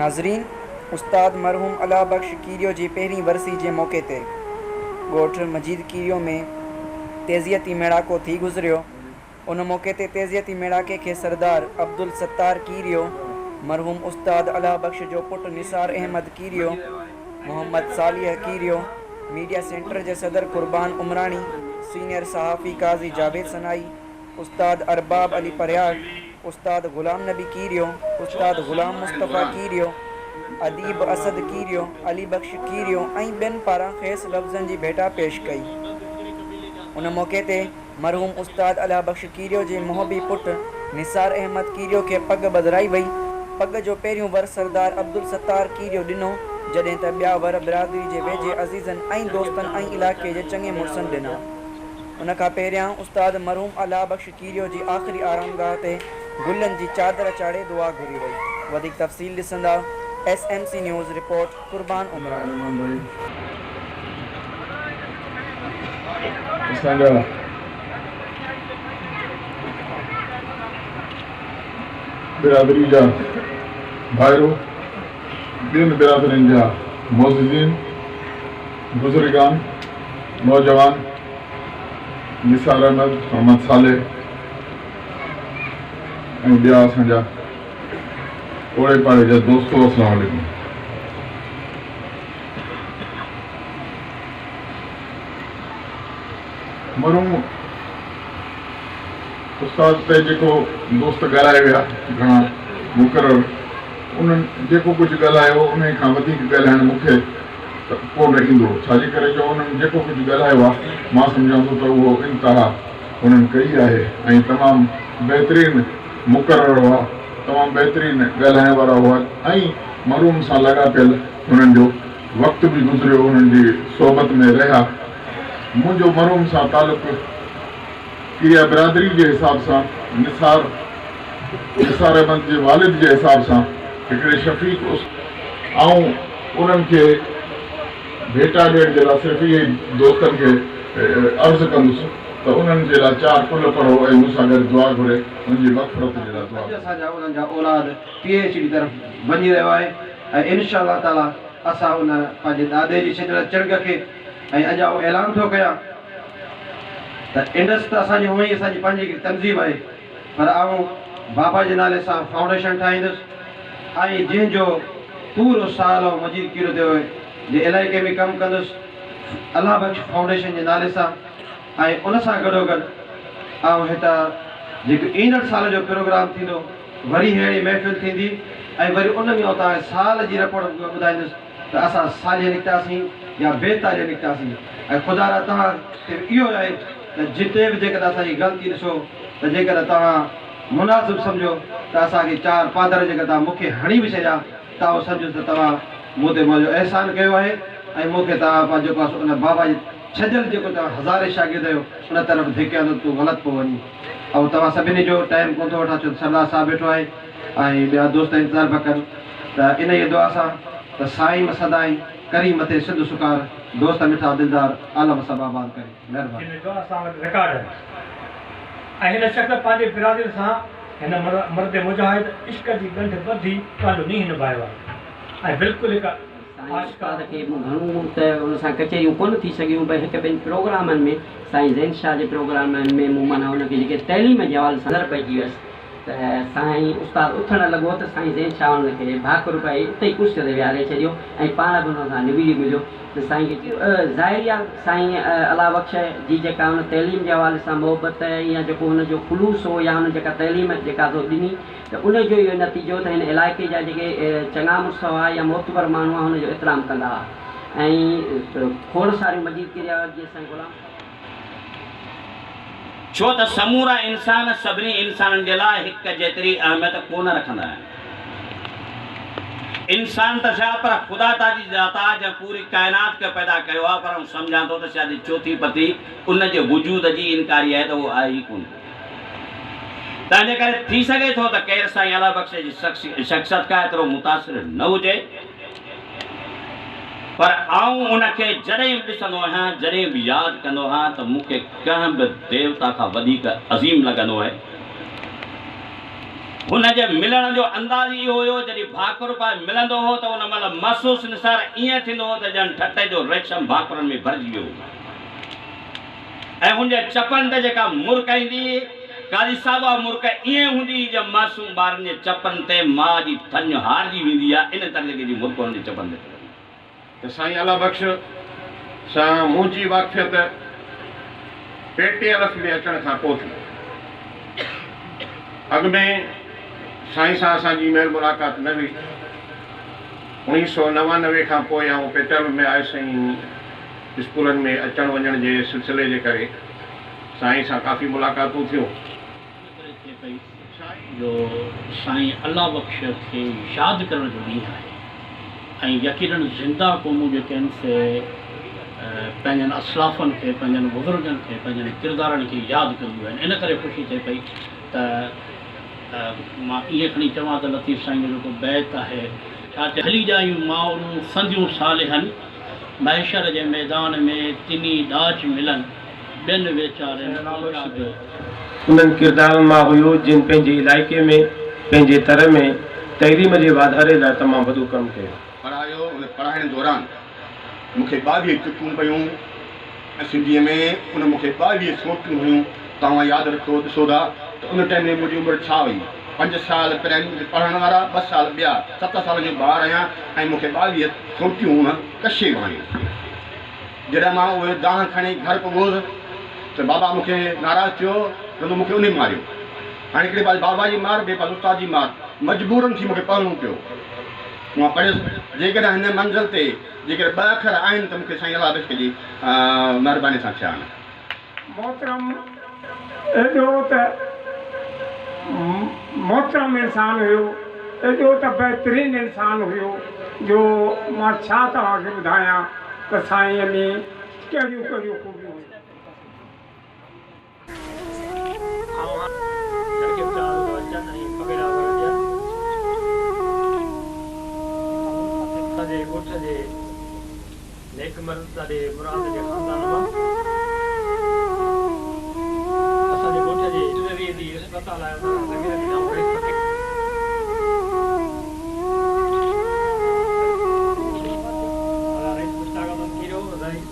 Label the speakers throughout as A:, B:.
A: नाज़रीन, उस्ताद मरहूम अला बख्श कीरियो जी पहिरीं वरसी जे मौक़े ते ॻोठ मजीद कीरियो में तेज़ियती मेड़ाको थी गुज़रियो। उन मौक़े ते तेज़ियती मेड़ाके खे सरदार अब्दुल सत्तार कीरियो, मरहूम उस्ताद अला बख्श जो पुट निसार अहमद कीरियो, मोहम्मद सालिह कीरियो, मीडिया सेंटर जे सदर कुर्बान उमरानी, सीनियर सहाफ़ी काज़ी जावेद सनाई, उस्ताद अरबाब अली परयाग, उस्ताद ग़ुलाम नबी कीरियो, उस्ताद ग़ुलाम मुस्तफ़ा कीरियो, अदीब असद कीरियो, अली बख्श कीरियो ऐं ॿियनि पारां ख़ेसि लफ़्ज़नि जी भेटा पेश कई। उन मौक़े ते मरहूम उस्ताद अला बख्श कीरियो जे मोहबी पुट निसार अहमद कीरियो खे पग ॿधाई वई। पग जो पहिरियों वर सरदार अब्दुल सत्तार कीरियो ॾिनो, जॾहिं त ॿिया वर बिरादरी जे वेझे अज़ीज़नि ऐं दोस्तनि ऐं इलाइक़े जे चङे मुड़ुसनि ॾिना। उन खां पहिरियां उस्ताद मरहूम अला बख्श कीरियो जी आख़िरी आरामगाह ते गुलनि जी चादर चाढ़े दुआ घुरी वई। वधीक तफ़सील ॾिसंदा SMC न्यूज़ रिपोर्ट कुर्बान उमरानी।
B: बिरादरी जा भाइयों, ॿियनि बिरादरियुनि जा मोज़िज़ीन, बुज़ुर्गान, नौजवान, निसार अहमद, मोहम्मद सालेह ऐं ॿिया असांजा ओड़े पाड़े जा दोस्तो, अस्सलाम वालेकुम। मरहूम उस्ताद ते जेको दोस्त ॻाल्हाए विया घणा मुक़ररु, उन्हनि जेको कुझु ॻाल्हायो उन खां वधीक ॻाल्हाइणु मूंखे कोन ईंदो। छाजे करे जो उन्हनि जेको कुझु ॻाल्हायो आहे मां सम्झां थो त उहो इंतिहा उन्हनि कई आहे ऐं तमामु बहितरीनु मुक़ररु हुआ, तमामु बहितरीनु ॻाल्हाइण वारा हुआ ऐं मरहूम सां लॻापियल हुननि जो वक़्तु बि गुज़रियो, हुननि जी सोबत में रहिया। मुंहिंजो मरहूम सां तालुक़ु कीरिया बिरादरी जे हिसाब सां, निसार अहमद जे वालिद जे हिसाब सां हिकिड़े शफ़ीक ऐं उन्हनि खे भेटा ॾियण जे लाइ सिर्फ़ु इहे दोस्तनि खे अर्ज़ु कंदुसि त उन्हनि जे लाइ 4 कुल पढ़ो ऐं मूंसां गॾु दुआ घुरे, मुंहिंजी मग़फ़िरत जे लाइ दुआ।
C: असांजा उन्हनि जा औलाद PhD तरफ़ वञी रहियो आहे ऐं इंशाअल्लाह ताला असां उन पंहिंजे दादे जी छॾियल चिरग खे ऐं अॼु आउं ऐलान थो कयां त इंडस त असांजी हूअं ई असांजी पंहिंजी तनज़ीम आहे, पर आउं बाबा जे नाले सां फाउंडेशन ठाहींदुसि ऐं जंहिंजो पूरो साल ऐं मजीद कीरो थियो जे इलाइक़े में कमु कंदुसि अला बख्श फाउंडेशन जे नाले सां। ऐं उन सां गॾोगॾु ऐं हितां जेको ईंदड़ साल जो प्रोग्राम थींदो वरी अहिड़ी महफ़िल थींदी ऐं वरी उन में तव्हां साल जी रिपोर्ट ॿुधाईंदुसि त असां सालिह निकितासीं या बेतालिह निकितासीं। ऐं ख़ुदा रा तव्हां इहो आहे त जिते बि जेकॾहिं असांजी ग़लती ॾिसो त जेकॾहिं तव्हां मुनासिबु सम्झो त असांखे 4 पादर जेका तव्हां मूंखे हणी बि छॾिया तव्हां सम्झो त तव्हां मूं ते मुंहिंजो अहसान कयो आहे ऐं मूंखे तव्हां पंहिंजो पास उन बाबा जी छॾियल जेको तव्हां हज़ारे शागिर्द आहियो उन तरफ़ धिकिया त तूं ग़लति पोइ वञी। ऐं तव्हां सभिनी जो टाइम कोन थो वठां, छो सरदार साहिबु वेठो आहे ऐं ॿिया दोस्त इंतज़ारु पिया कनि। त इन ई दुआ सां त साईं सदाई करी मथे सिंध सुकार, दोस्त मिठा दिलदार, आलम सब आबाद करे, महिरबानी।
D: ऐं हिन शख़्स पंहिंजे बिरादरी सां हिन मर्द मुजाहिद इश्क जी ॻंढि ॿधी पंहिंजो नींहुं निभायो आहे ऐं बिल्कुलु हिकु
E: आशिक़ात खे घणो त उन सां कचहरियूं कोन थी सघियूं, पर हिकु ॿिनि प्रोग्रामनि में साईं ज़ैन शाह जे प्रोग्रामनि में मूं माना हुनखे जेके तइलीम जे हवाले सां नज़र पइजी वियसि त साईं उस्ताद उथणु लॻो त साईं ज़ैन शाह हुनखे भाकुर पाए उते ई कुर्सीअ ते विहारे छॾियो ऐं पाण बि हुन सां निबिड़ी मिलियो त साईं खे ज़ाहिरी आहे साईं अला बख्श जी जेका हुन तइलीम जे हवाले सां मोहबत या जेको हुनजो ख़ुलूस हो या हुन जेका तइलीम जेका तो ॾिनी त उनजो इहो नतीजो त हिन इलाइक़े जा जेके चङा मुड़ुस हुआ या मोतबर माण्हू हुआ हुनजो एतिराम कंदा हुआ ऐं खोड़ सारियूं मजीद किरिया जीअं साईं ग़ुलाम
F: छो त समूरा इंसान सभिनी इंसाननि जे लाइ हिकु जेतिरी अहमियत कोन रखंदा आहिनि। इंसान त छा पर ख़ुदा ताजी ज़ाता जब पूरी कायनात खे पैदा कयो आहे, पर आउं सम्झां थो त शायदि चौथी पती उन जे वजूद जी इनकारी आहे त उहो आहे ई कोन। तंहिंजे करे थी सघे थो त केरु साईं अला बख्श जी शख़्सियत खां एतिरो मुतासिर न हुजे, पर आउं उनखे जॾहिं बि ॾिसंदो आहियां, जॾहिं बि यादि कंदो आहियां त मूंखे कंहिं बि देवता खां वधीक अज़ीम लॻंदो आहे हुनजे मिलण जो अंदाज़ इहो हुयो जॾहिं भाकुर पाए मिलंदो हो त उन महिल महसूसु निसार ईअं थींदो हो त ॼण ठटे जो रेशम भाकुरनि में भरिजी वियो ऐं हुनजे चपनि ते जेका मुर्क ईंदी कारी सावा मुर्क ईअं हूंदी जो मासूम ॿारनि जे चपनि ते माउ जी थञ हारजी वेंदी आहे इन तरीक़े जी मुर्क हुनजे चपनि ते।
C: त साईं अला बख़्श सां मुंहिंजी वाक़िफ़ियत पेटे अलफ़ में अचण खां पोइ थी। अॻु में साईं सां असांजी मेल मुलाक़ात न हुई। 1999 खां पोइ आउं पेटल में आयुसि स्कूलनि में अचण वञण जे सिलसिले जे करे साईं सां काफ़ी मुलाक़ातूं थियूं।
G: जो साईं अल्लाह बख़्श खे यादि करण जो ॾींहुं आहे ऐं यकीनन ज़िंदा क़ौमूं जेके आहिनि से पंहिंजनि असलाफ़नि खे पंहिंजनि बुज़ुर्गनि खे पंहिंजनि किरदारनि खे यादि कंदियूं आहिनि। इन करे ख़ुशी थिए पई त मां इहे खणी चवां त लतीफ़ साईं जो जेको बैत आहे छा चए हली जायूं माउरूं संदियूं सालिहनि महशर जे मैदान में तिनी ॾाज मिलनि ॿियनि वेचारनि
C: उन्हनि किरदारनि मां हुयो जिन पंहिंजे इलाइक़े में पंहिंजे तर में तहरीम जे वाधारे लाइ तमामु वॾो कमु कयो।
H: पढ़ायो उन पढ़ाइण दौरान मूंखे 22 चुटूं पयूं सिंधीअ में। उन मूंखे 22 सोटियूं हुयूं। तव्हां यादि रखो ॾिसो था त उन टाइम में मुंहिंजी उमिरि छा हुई। 5 साल पहिरियों पढ़ण वारा 2 साल ॿिया 7 साल जो ॿार आहियां ऐं मूंखे 22 सोटियूं हुन कशे वायूं। जॾहिं मां उहे दाह खणी घर पहुतुसि त बाबा मूंखे नाराज़ थियो त मूंखे उन मारियो। हाणे हिकिड़े पासे बाबा जी मार ॿिए पासे उस्ताद जी मार मजबूरन थी मूंखे पढ़णो पियो। मां पढ़ियुसि। जेकॾहिं हिन मंज़िल ते जेकॾहिं 2 अखर आहिनि त मूंखे साईं अला बख़्श जी महिरबानी सां थिया आहिनि।
I: मोहतरम एॾो त मोहतरम इंसान हुयो, एॾो त बहितरीनु इंसान हुयो जो मां छा तव्हांखे ॿुधायां त साईंअ में कहिड़ियूं कहिड़ियूं ख़ूबियूं हुयूं।
D: ॻोठ जे नेकमल ॾाढे मुराद जे ख़ानदान मां असांजे ॻोठ जे डिलीवरीअ जी अस्पताल आयो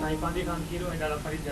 D: साईं पांडी खान खीरो ऐं ॾाढा फ़रीद